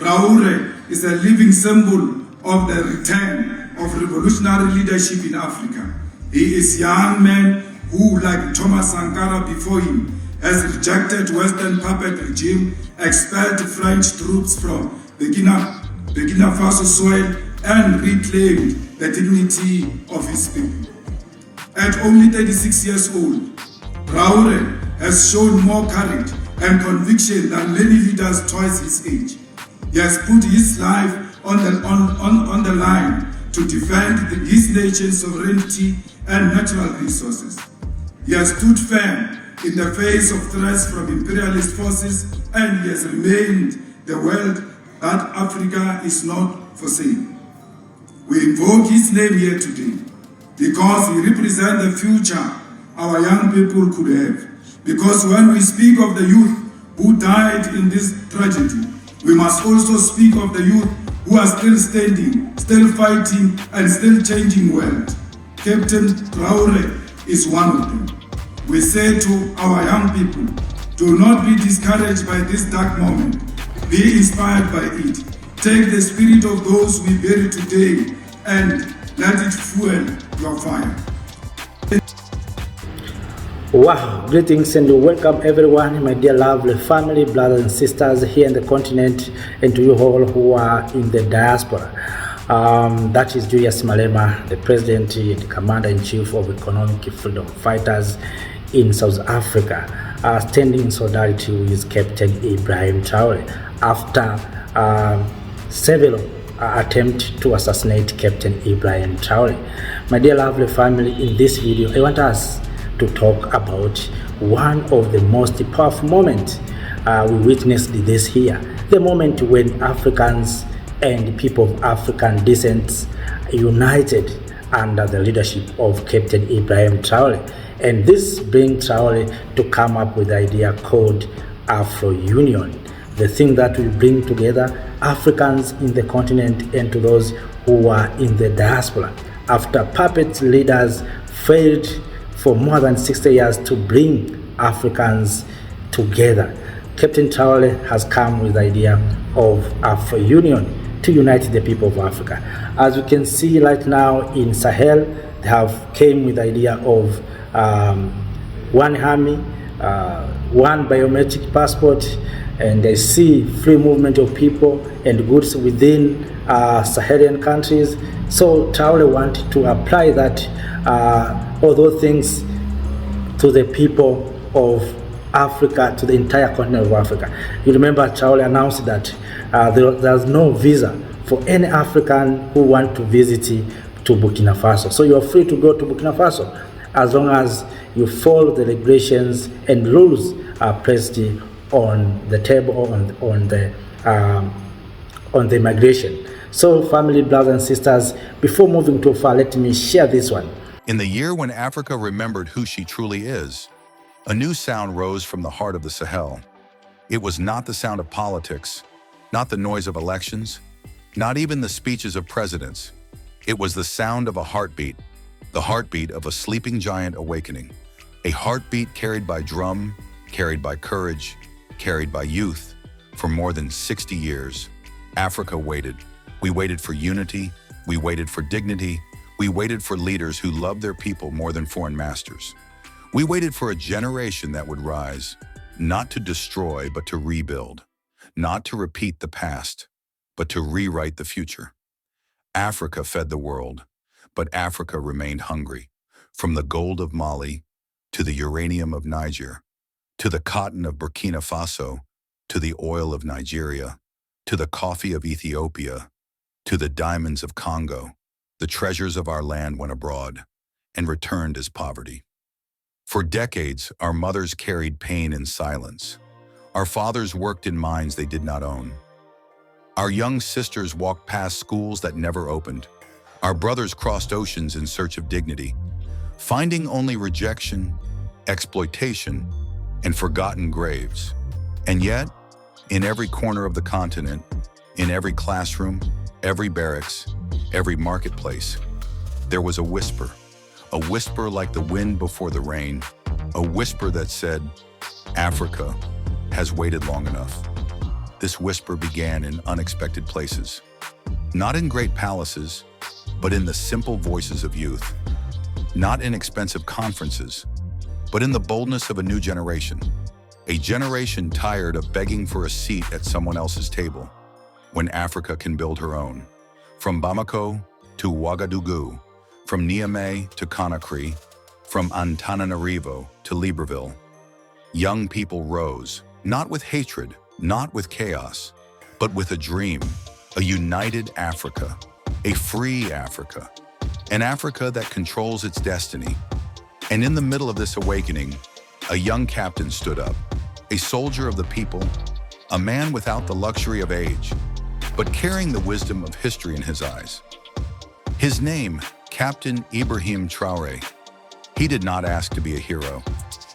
Traore is a living symbol of the return of revolutionary leadership in Africa. He is a young man who, like Thomas Sankara before him, has rejected Western puppet regime, expelled French troops from Burkina Faso soil, and reclaimed the dignity of his people. At only 36 years old, Traore has shown more courage and conviction than many leaders twice his age. He has put his life on the line to defend his nation's sovereignty and natural resources. He has stood firm in the face of threats from imperialist forces, and he has remained the world that Africa is not for sale. We invoke his name here today because he represents the future our young people could have. Because when we speak of the youth who died in this tragedy, we must also speak of the youth who are still standing, still fighting, and still changing the world. Captain Traore is one of them. We say to our young people, do not be discouraged by this dark moment. Be inspired by it. Take the spirit of those we bury today and let it fuel your fire. Wow, greetings and welcome everyone, my dear lovely family, brothers and sisters here in the continent, and to you all who are in the diaspora. That is Julius Malema, the President and Commander-in-Chief of Economic Freedom Fighters in South Africa, standing in solidarity with Captain Ibrahim Traoré after several attempts to assassinate Captain Ibrahim Traoré. My dear lovely family, in this video, I want us to talk about one of the most powerful moments we witnessed this year, the moment when Africans and people of African descent united under the leadership of Captain Ibrahim Traoré. And this brings Traoré to come up with the idea called Afro Union, the thing that will bring together Africans in the continent and to those who are in the diaspora. After puppet leaders failed for more than 60 years to bring Africans together, Captain Traoré has come with the idea of Afro Union to unite the people of Africa. As you can see right now in Sahel, they have came with the idea of one army, one biometric passport, and they see free movement of people and goods within Sahelian countries. So Traoré wanted to apply that all those things to the people of Africa, to the entire continent of Africa. You remember Traoré announced that there's no visa for any African who want to visit to Burkina Faso. So you're free to go to Burkina Faso as long as you follow the regulations and rules placed on the table or on the migration. So family, brothers and sisters, before moving too far, let me share this one. In the year when Africa remembered who she truly is, a new sound rose from the heart of the Sahel. It was not the sound of politics, not the noise of elections, not even the speeches of presidents. It was the sound of a heartbeat, the heartbeat of a sleeping giant awakening, a heartbeat carried by drum, carried by courage, carried by youth. For more than 60 years, Africa waited. We waited for unity, we waited for dignity, we waited for leaders who loved their people more than foreign masters. We waited for a generation that would rise, not to destroy, but to rebuild, not to repeat the past, but to rewrite the future. Africa fed the world, but Africa remained hungry. From the gold of Mali, to the uranium of Niger, to the cotton of Burkina Faso, to the oil of Nigeria, to the coffee of Ethiopia, to the diamonds of Congo, the treasures of our land went abroad and returned as poverty. For decades, our mothers carried pain in silence. Our fathers worked in mines they did not own. Our young sisters walked past schools that never opened. Our brothers crossed oceans in search of dignity, finding only rejection, exploitation, and forgotten graves. And yet, in every corner of the continent, in every classroom, every barracks, every marketplace, there was a whisper like the wind before the rain, a whisper that said, Africa has waited long enough. this whisper began in unexpected places. Not in great palaces, but in the simple voices of youth. Not in expensive conferences, but in the boldness of a new generation. A generation tired of begging for a seat at someone else's table, when Africa can build her own. From Bamako to Ouagadougou, from Niamey to Conakry, from Antananarivo to Libreville, young people rose, not with hatred, not with chaos, but with a dream, a united Africa, a free Africa, an Africa that controls its destiny. And in the middle of this awakening, a young captain stood up, a soldier of the people, a man without the luxury of age, but carrying the wisdom of history in his eyes. His name, Captain Ibrahim Traoré. He did not ask to be a hero.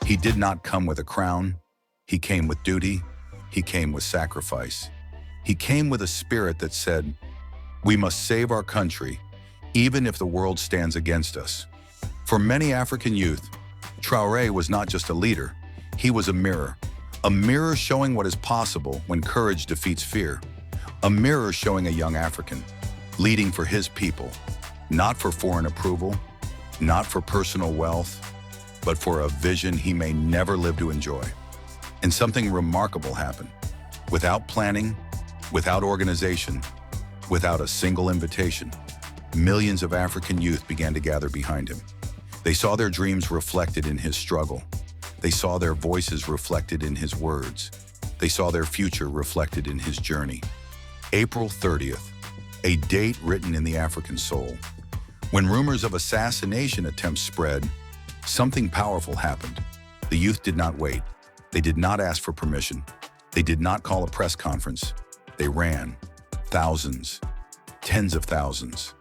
He did not come with a crown. He came with duty. He came with sacrifice. He came with a spirit that said, "We must save our country, even if the world stands against us." For many African youth, Traoré was not just a leader, he was a mirror showing what is possible when courage defeats fear, a mirror showing a young African, leading for his people, not for foreign approval, not for personal wealth, but for a vision he may never live to enjoy. And something remarkable happened. Without planning, without organization, without a single invitation, millions of African youth began to gather behind him. They saw their dreams reflected in his struggle. They saw their voices reflected in his words. They saw their future reflected in his journey. April 30th, a date written in the African soul. When rumors of assassination attempts spread, something powerful happened. The youth did not wait. They did not ask for permission. They did not call a press conference. They ran. Thousands, tens of thousands,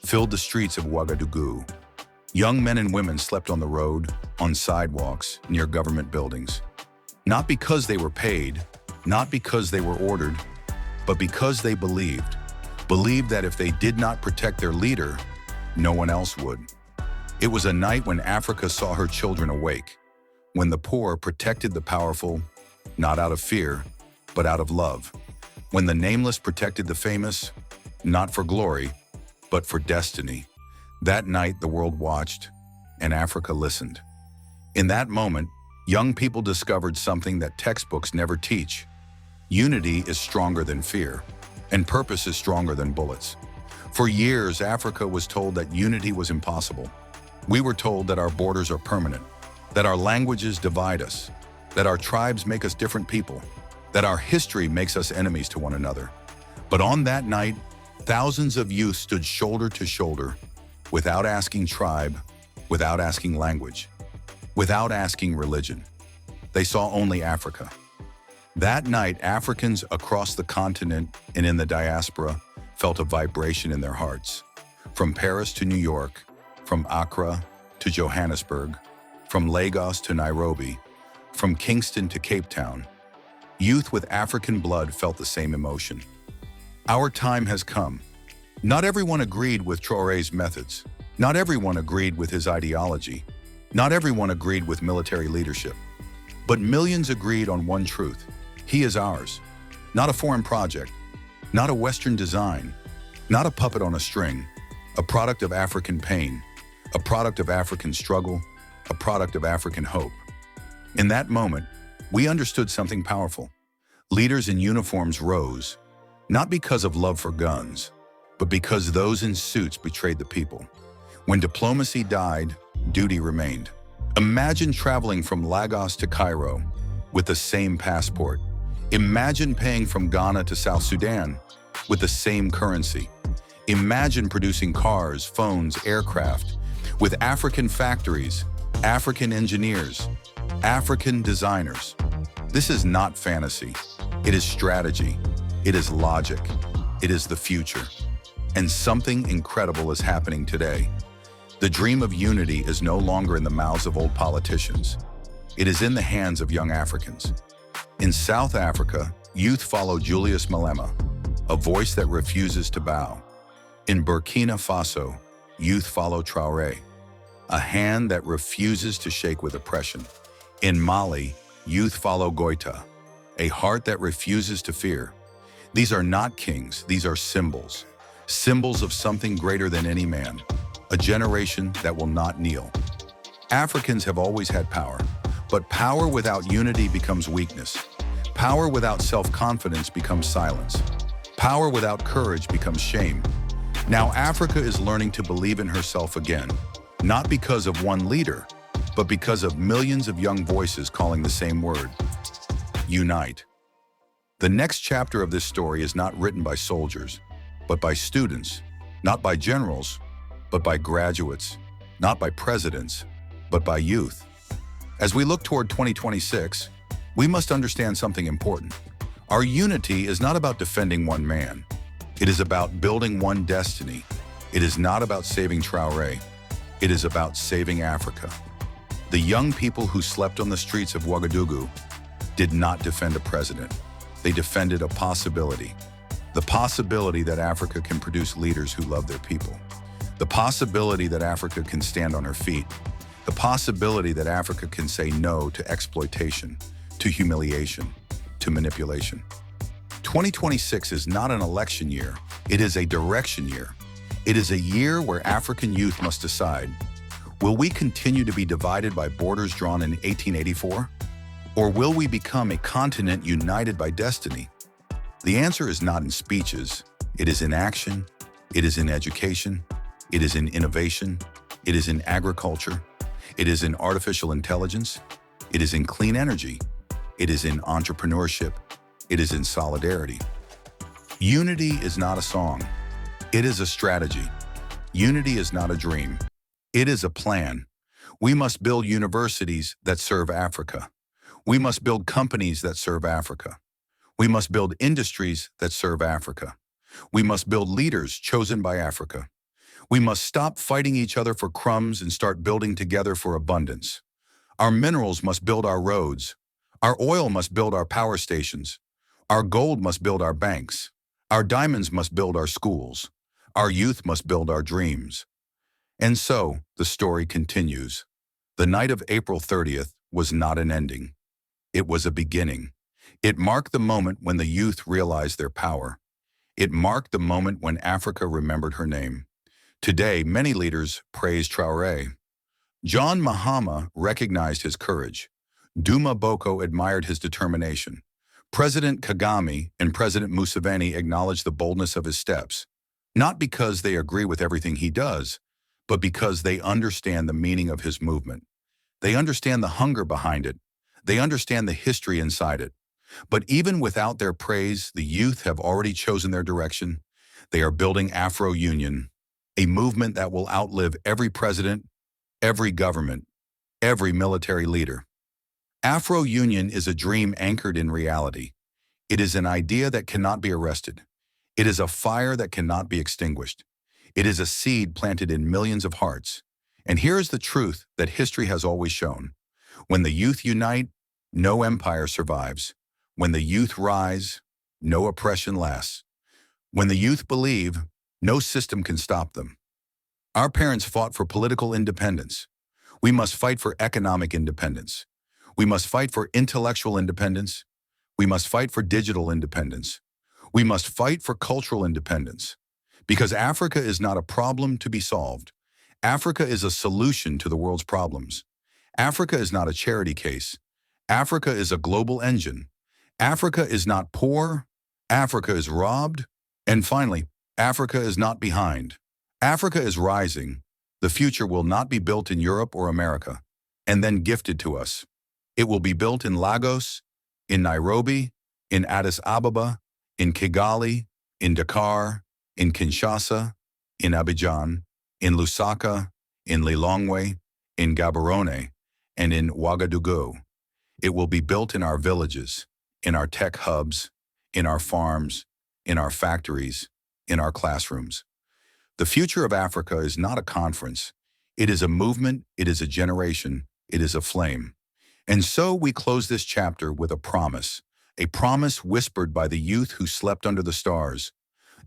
filled the streets of Ouagadougou. Young men and women slept on the road, on sidewalks, near government buildings. Not because they were paid, not because they were ordered, but because they believed that if they did not protect their leader, no one else would. It was a night when Africa saw her children awake, when the poor protected the powerful, not out of fear, but out of love, when the nameless protected the famous, not for glory, but for destiny. That night the world watched, and Africa listened. In that moment, young people discovered something that textbooks never teach. Unity is stronger than fear, and purpose is stronger than bullets. For years, Africa was told that unity was impossible. We were told that our borders are permanent, that our languages divide us, that our tribes make us different people, that our history makes us enemies to one another. But on that night, thousands of youth stood shoulder to shoulder, without asking tribe, without asking language, without asking religion. They saw only Africa. That night, Africans across the continent and in the diaspora felt a vibration in their hearts. From Paris to New York, from Accra to Johannesburg, from Lagos to Nairobi, from Kingston to Cape Town, youth with African blood felt the same emotion. Our time has come. Not everyone agreed with Traoré's methods. Not everyone agreed with his ideology. Not everyone agreed with military leadership. But millions agreed on one truth. He is ours. Not a foreign project. Not a Western design. Not a puppet on a string. A product of African pain. A product of African struggle. A product of African hope. In that moment, we understood something powerful. Leaders in uniforms rose, not because of love for guns, but because those in suits betrayed the people. When diplomacy died, duty remained. Imagine traveling from Lagos to Cairo with the same passport. Imagine paying from Ghana to South Sudan with the same currency. Imagine producing cars, phones, aircraft with African factories, African engineers, African designers. This is not fantasy. It is strategy. It is logic. It is the future. And something incredible is happening today. The dream of unity is no longer in the mouths of old politicians. It is in the hands of young Africans. In South Africa, youth follow Julius Malema, a voice that refuses to bow. In Burkina Faso, youth follow Traoré, a hand that refuses to shake with oppression. In Mali, youth follow Goita, a heart that refuses to fear. These are not kings, these are symbols. Symbols of something greater than any man, a generation that will not kneel. Africans have always had power, but power without unity becomes weakness. Power without self-confidence becomes silence. Power without courage becomes shame. Now Africa is learning to believe in herself again, not because of one leader, but because of millions of young voices calling the same word: unite. The next chapter of this story is not written by soldiers, but by students, not by generals, but by graduates, not by presidents, but by youth. As we look toward 2026, we must understand something important. Our unity is not about defending one man. It is about building one destiny. It is not about saving Traore. It is about saving Africa. The young people who slept on the streets of Ouagadougou did not defend a president. They defended a possibility. The possibility that Africa can produce leaders who love their people. The possibility that Africa can stand on her feet. The possibility that Africa can say no to exploitation, to humiliation, to manipulation. 2026 is not an election year. It is a direction year. It is a year where African youth must decide, will we continue to be divided by borders drawn in 1884? Or will we become a continent united by destiny? The answer is not in speeches. It is in action. It is in education. It is in innovation. It is in agriculture. It is in artificial intelligence. It is in clean energy. It is in entrepreneurship. It is in solidarity. Unity is not a song. It is a strategy. Unity is not a dream. It is a plan. We must build universities that serve Africa. We must build companies that serve Africa. We must build industries that serve Africa. We must build leaders chosen by Africa. We must stop fighting each other for crumbs and start building together for abundance. Our minerals must build our roads. Our oil must build our power stations. Our gold must build our banks. Our diamonds must build our schools. Our youth must build our dreams. And so, the story continues. The night of April 30th was not an ending. It was a beginning. It marked the moment when the youth realized their power. It marked the moment when Africa remembered her name. Today, many leaders praise Traoré. John Mahama recognized his courage. Duma Boko admired his determination. President Kagame and President Museveni acknowledged the boldness of his steps, not because they agree with everything he does, but because they understand the meaning of his movement. They understand the hunger behind it. They understand the history inside it. But even without their praise, the youth have already chosen their direction. They are building Afro Union, a movement that will outlive every president, every government, every military leader. Afro Union is a dream anchored in reality. It is an idea that cannot be arrested. It is a fire that cannot be extinguished. It is a seed planted in millions of hearts. And here is the truth that history has always shown. When the youth unite, no empire survives. When the youth rise, no oppression lasts. When the youth believe, no system can stop them. Our parents fought for political independence. We must fight for economic independence. We must fight for intellectual independence. We must fight for digital independence. We must fight for cultural independence. Because Africa is not a problem to be solved. Africa is a solution to the world's problems. Africa is not a charity case. Africa is a global engine. Africa is not poor. Africa is robbed. And finally, Africa is not behind. Africa is rising. The future will not be built in Europe or America and then gifted to us. It will be built in Lagos, in Nairobi, in Addis Ababa, in Kigali, in Dakar, in Kinshasa, in Abidjan, in Lusaka, in Lilongwe, in Gaborone, and in Ouagadougou. It will be built in our villages, in our tech hubs, in our farms, in our factories, in our classrooms. The future of Africa is not a conference. It is a movement, it is a generation, it is a flame. And so we close this chapter with a promise whispered by the youth who slept under the stars,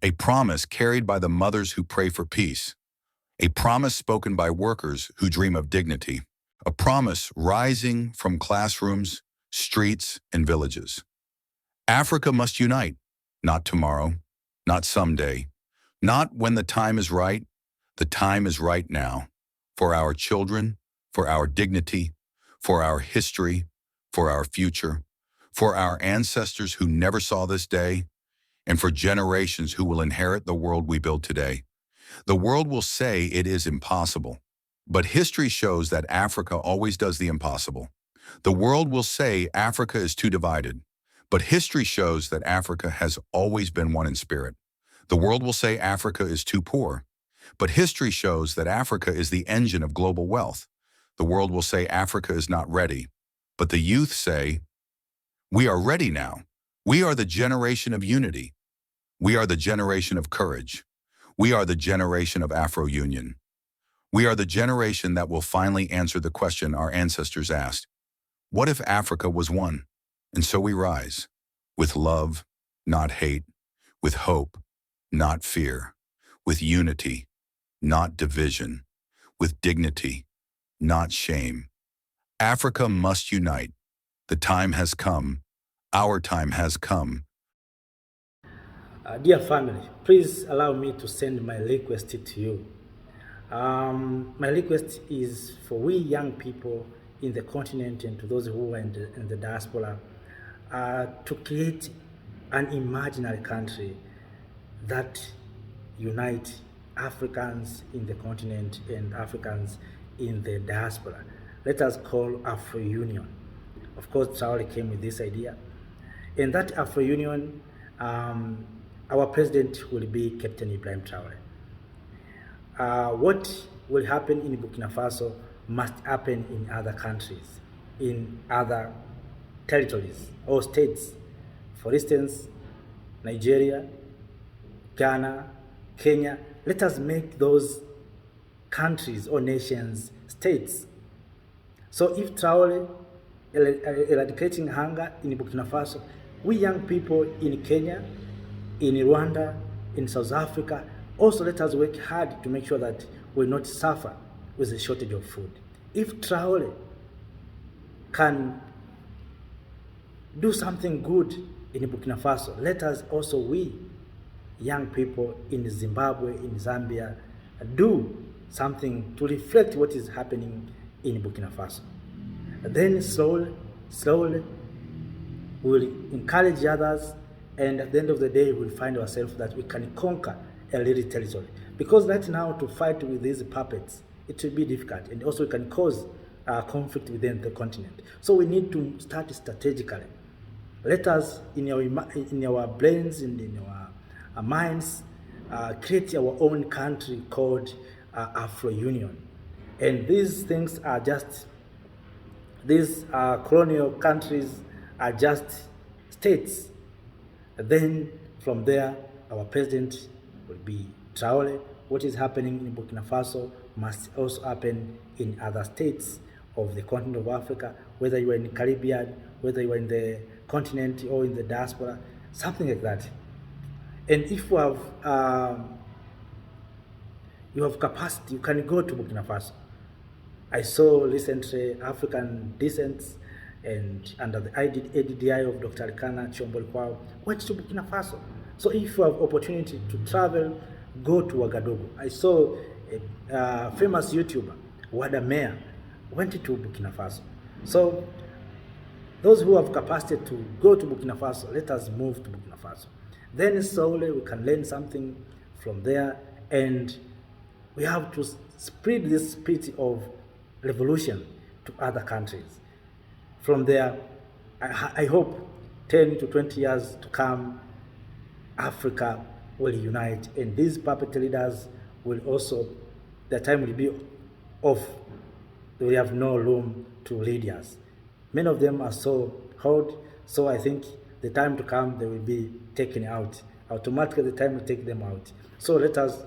a promise carried by the mothers who pray for peace, a promise spoken by workers who dream of dignity, a promise rising from classrooms, streets, and villages. Africa must unite, not tomorrow, not someday, not when the time is right. The time is right now, for our children, for our dignity, for our history, for our future, for our ancestors who never saw this day, and for generations who will inherit the world we build today. The world will say it is impossible, but history shows that Africa always does the impossible. The world will say Africa is too divided, but history shows that Africa has always been one in spirit. The world will say Africa is too poor, but history shows that Africa is the engine of global wealth. The world will say Africa is not ready, but the youth say, we are ready now. We are the generation of unity. We are the generation of courage. We are the generation of Afro Union. We are the generation that will finally answer the question our ancestors asked. What if Africa was one? And so we rise, with love, not hate, with hope, not fear, with unity, not division, with dignity, not shame. Africa must unite. The time has come. Our time has come. Dear family, please allow me to send my request to you. My request is for we young people in the continent and to those who are in the diaspora to create an imaginary country that unite Africans in the continent and Africans in the diaspora. Let us call Afro Union. Of course, Traore came with this idea. In that Afro Union, our president will be Captain Ibrahim Traoré. What will happen in Burkina Faso must happen in other countries, in other territories or states. For instance, Nigeria, Ghana, Kenya. Let us make those countries or nations states. So if Traore eradicating hunger in Burkina Faso, we young people in Kenya, in Rwanda, in South Africa, also let us work hard to make sure that we will not suffer with a shortage of food. If Traore can do something good in Burkina Faso, let us also, we young people in Zimbabwe, in Zambia, do something to reflect what is happening in Burkina Faso. Then slowly, we will encourage others, and at the end of the day, we'll find ourselves that we can conquer a little territory. Because right now, to fight with these puppets, it will be difficult, and also it can cause conflict within the continent. So we need to start strategically. Let us, in our brains and in our minds, create our own country called Afro Union. And these things are just, these colonial countries are just states. Then from there, our president will be Traore. What is happening in Burkina Faso must also happen in other states of the continent of Africa, whether you are in the Caribbean, whether you are in the continent or in the diaspora, something like that. And if you have capacity, you can go to Burkina Faso. I saw recently African descents and under the ADDI of Dr. Alikana Chombolkwao went to Burkina Faso. So if you have opportunity to travel, go to Ouagadougou. I saw a famous YouTuber, Wada Meya, went to Burkina Faso. So those who have capacity to go to Burkina Faso, let us move to Burkina Faso. Then slowly we can learn something from there, and we have to spread this spirit of revolution to other countries. From there, I hope 10 to 20 years to come, Africa will unite, and these puppet leaders will also, their time will be off. They will have no room to lead us. Many of them are so old, so I think the time to come, they will be taken out. Automatically, the time will take them out. So let us.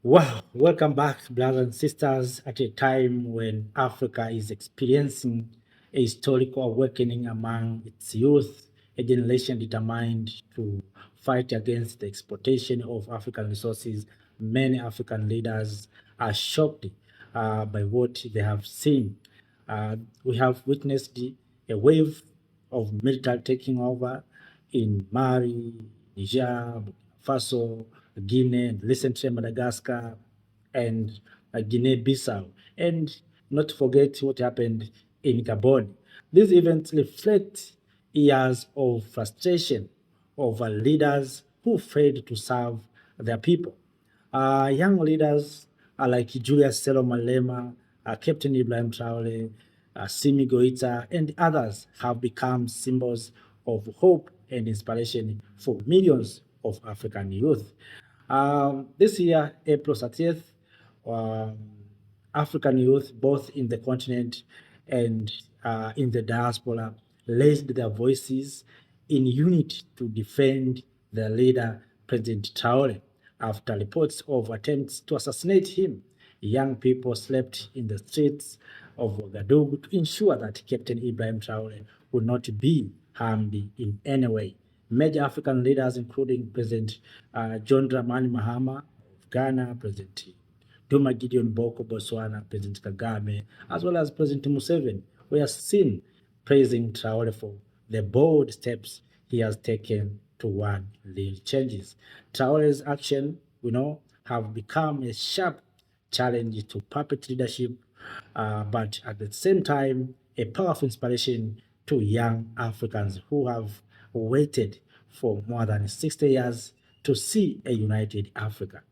Wow, welcome back, brothers and sisters, at a time when Africa is experiencing a historical awakening among its youth, a generation determined to fight against the exploitation of African resources. Many African leaders are shocked by what they have seen. We have witnessed a wave of military taking over, in Mali, Niger, Burkina Faso, Guinea, and recently Madagascar, and Guinea-Bissau, and not to forget what happened in Gabon. These events reflect years of frustration of leaders who failed to serve their people. Young leaders like Julius Malema, Captain Ibrahim Traoré, Simi Goita, and others have become symbols of hope and inspiration for millions of African youth. This year, April 30th, um, African youth, both in the continent and in the diaspora, raised their voices in unity to defend their leader, President Traore. After reports of attempts to assassinate him, young people slept in the streets of Ouagadougou to ensure that Captain Ibrahim Traore would not be harmed in any way. Major African leaders, including President John Dramani Mahama of Ghana, President Duma Gideon Boko Botswana, President Kagame, as well as President Museveni, were seen praising Traore for the bold steps he has taken toward real changes. Traore's action, have become a sharp challenge to puppet leadership, but at the same time, a powerful inspiration to young Africans who have waited for more than 60 years to see a united Africa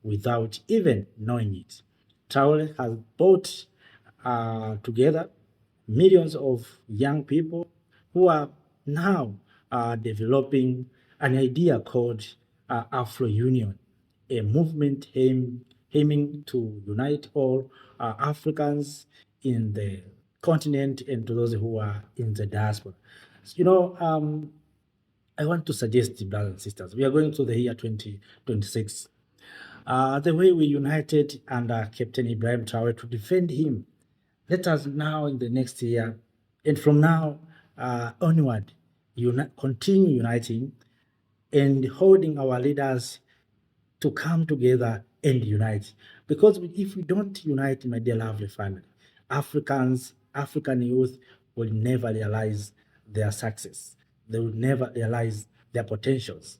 without even knowing it. Traore has brought together millions of young people who are now developing an idea called Afro Union, a movement aiming to unite all Africans in the continent and to those who are in the diaspora. I want to suggest, brothers and sisters, we are going to the year 2026. The way we united under Captain Ibrahim Traoré to defend him, let us now in the next year, and from now onward, continue uniting and holding our leaders to come together and unite. Because if we don't unite, my dear lovely family, African youth will never realize their success. They will never realize their potentials.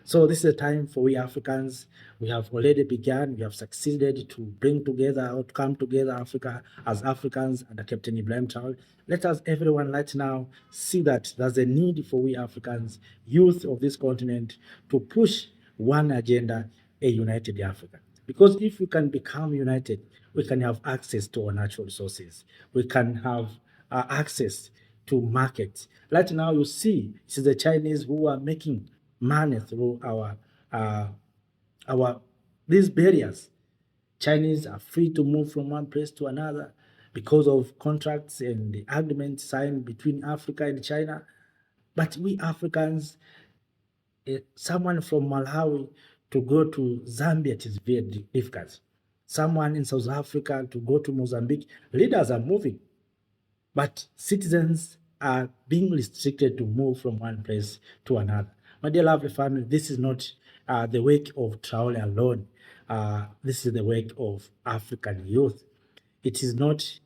So this is a time for we Africans. We have already begun. We have succeeded to bring together or to come together Africa as Africans under Captain Ibrahim Traoré. Let us, everyone right now, see that there's a need for we Africans, youth of this continent, to push one agenda, a united Africa. Because if we can become united, we can have access to our natural resources. We can have access to markets. Right now, you see, it's the Chinese who are making money through these barriers. Chinese are free to move from one place to another because of contracts and the agreements signed between Africa and China. But we Africans, someone from Malawi to go to Zambia, it is very difficult. Someone in South Africa to go to Mozambique, leaders are moving, but citizens are being restricted to move from one place to another. My dear lovely family, this is not the work of Traore alone. This is the work of African youth. It is not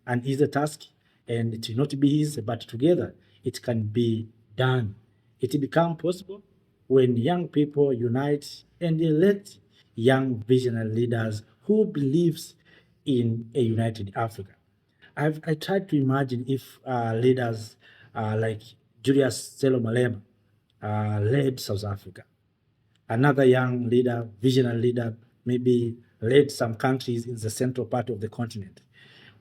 an easy task, and it will not be easy, but together it can be done. It will become possible when young people unite and elect young visionary leaders who believes in a united Africa. I tried to imagine if leaders like Julius Malema led South Africa. Another young leader, visionary leader, maybe led some countries in the central part of the continent.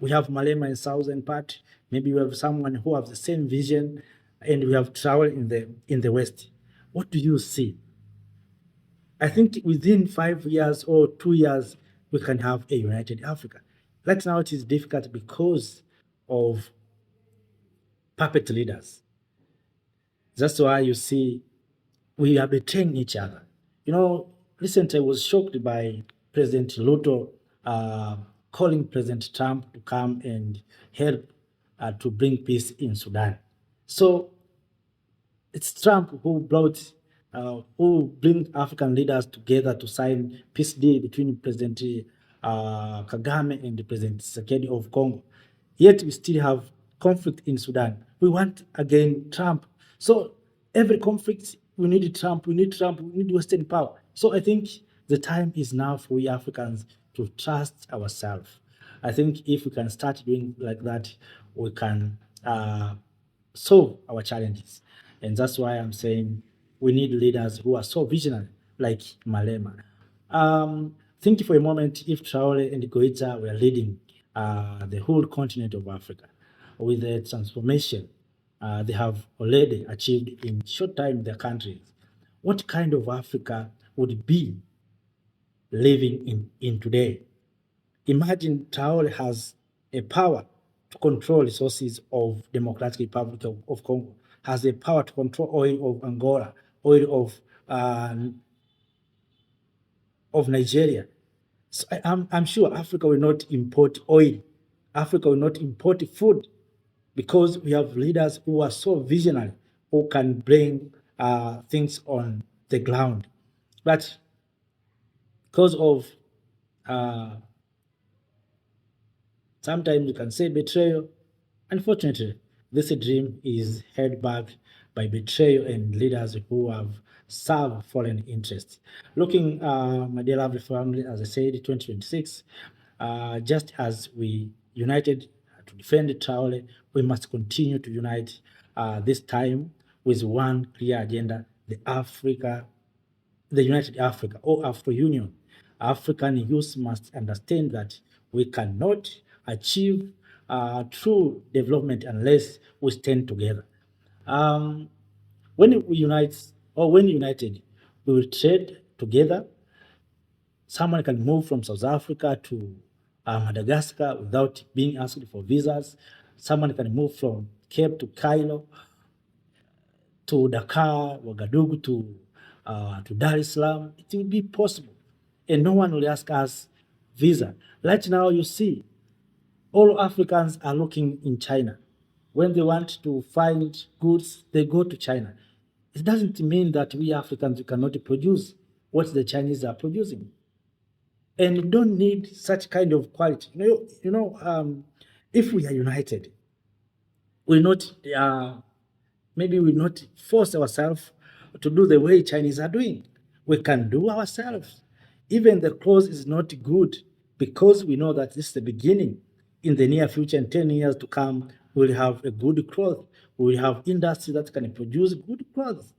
We have Malema in southern part. Maybe we have someone who has the same vision, and we have Traore in the west. What do you see? I think within 5 years or 2 years, we can have a united Africa. Right now, it is difficult because of puppet leaders. That's why you see we are betraying each other. Recently I was shocked by President Ruto calling President Trump to come and help to bring peace in Sudan. So it's Trump who bring African leaders together to sign peace deal between President Kagame and President Tshisekedi of Congo. Yet we still have conflict in Sudan. We want again Trump. So every conflict, we need Trump, we need Trump, we need Western power. So I think the time is now for we Africans to trust ourselves. I think if we can start doing like that, we can solve our challenges. And that's why I'm saying we need leaders who are so visionary, like Malema. Think for a moment if Traore and Goita were leading the whole continent of Africa with the transformation they have already achieved in short time in their countries, what kind of Africa would be living in today? Imagine Traore has a power to control resources of Democratic Republic of Congo, has a power to control oil of Angola, oil of Nigeria. So I'm sure Africa will not import oil. Africa will not import food because we have leaders who are so visionary, who can bring things on the ground. But because of sometimes you can say betrayal, unfortunately, this dream is held back by betrayal and leaders who have served foreign interests. Looking, my dear lovely family, as I said, 2026, just as we united to defend Traore, we must continue to unite this time with one clear agenda, the United Africa or Afro Union. African youth must understand that we cannot achieve true development unless we stand together. When we unite, or when united, we will trade together. Someone can move from South Africa to Madagascar without being asked for visas. Someone can move from Cape to Cairo, to Dakar, Ouagadougou, to Dar es Salaam. It will be possible. And no one will ask us visa. Right now, you see, all Africans are looking in China. When they want to find goods, they go to China. It doesn't mean that we Africans cannot produce what the Chinese are producing. And you don't need such kind of quality. If we are united, we'll not maybe we'll not force ourselves to do the way Chinese are doing. We can do ourselves. Even the clothes is not good because we know that this is the beginning. In the near future, in 10 years to come, we'll have a good cloth. We will have industry that can produce good clothes.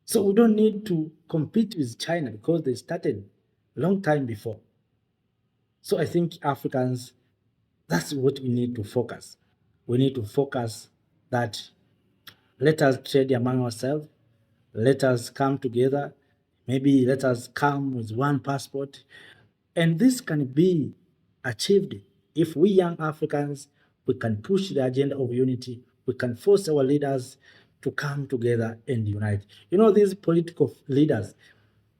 So we don't need to compete with China because they started a long time before. So I think Africans, that's what we need to focus. We need to focus that let us trade among ourselves, let us come together, maybe let us come with one passport. And this can be achieved if we young Africans, we can push the agenda of unity, we can force our leaders to come together and unite. These political leaders,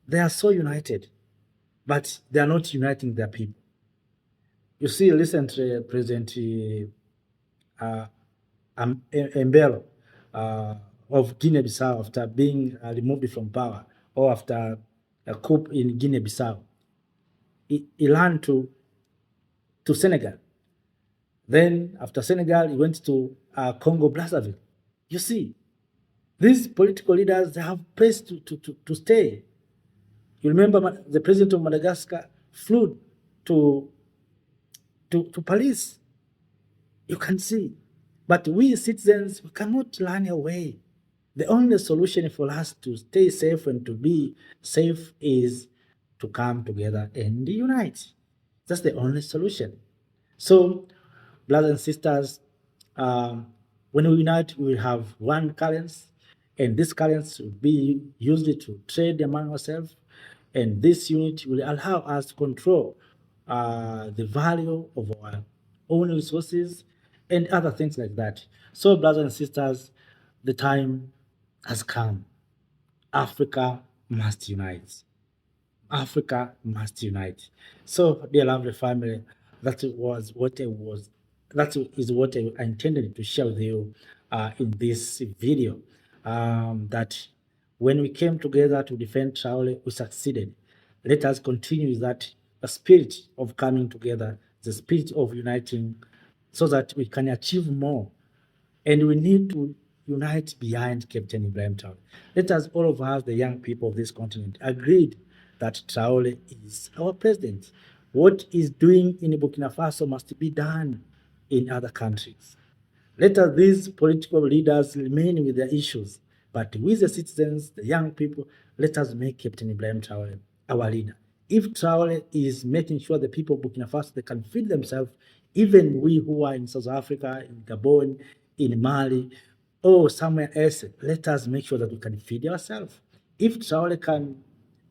they are so united, but they are not uniting their people. You see, recently, President Mbelo of Guinea-Bissau, after being removed from power, or after a coup in Guinea-Bissau, he ran to Senegal. Then after Senegal, he went to Congo Brazzaville. You see, these political leaders, they have place to stay. You remember the president of Madagascar flew to Paris. You can see. But we citizens, we cannot run away. The only solution for us to stay safe and to be safe is to come together and unite. That's the only solution. So, brothers and sisters, when we unite, we will have one currency, and this currency will be used to trade among ourselves, and this unit will allow us to control the value of our own resources and other things like that. So, brothers and sisters, the time has come. Africa must unite. Africa must unite. So, dear lovely family, that is what I intended to share with you in this video. That when we came together to defend Traore, we succeeded. Let us continue that spirit of coming together, the spirit of uniting, so that we can achieve more. And we need to unite behind Captain Ibrahim Traoré. Let us, all of us, the young people of this continent, agreed that Traore is our president. What is doing in Burkina Faso must be done in other countries. Let us, these political leaders, remain with their issues, but with the citizens, the young people, let us make Captain Ibrahim Traoré our leader. If Traore is making sure the people of Burkina Faso, they can feed themselves, even we who are in South Africa, in Gabon, in Mali, or somewhere else, let us make sure that we can feed ourselves. If Traore can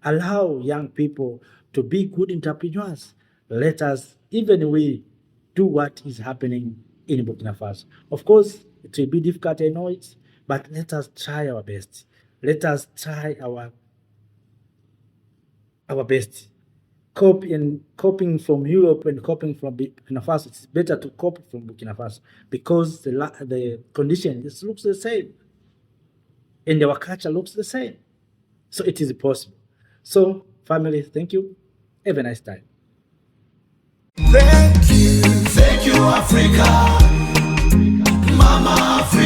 allow young people to be good entrepreneurs, let us, even we, do what is happening in Burkina Faso. Of course, it will be difficult, I know it, but let us try our best. Let us try our best. Coping from Europe and coping from Burkina Faso, it's better to copy from Burkina Faso because the conditions looks the same and our culture looks the same. So it is possible. So, family, thank you. Have a nice time. Thank you, Africa, Mama Africa.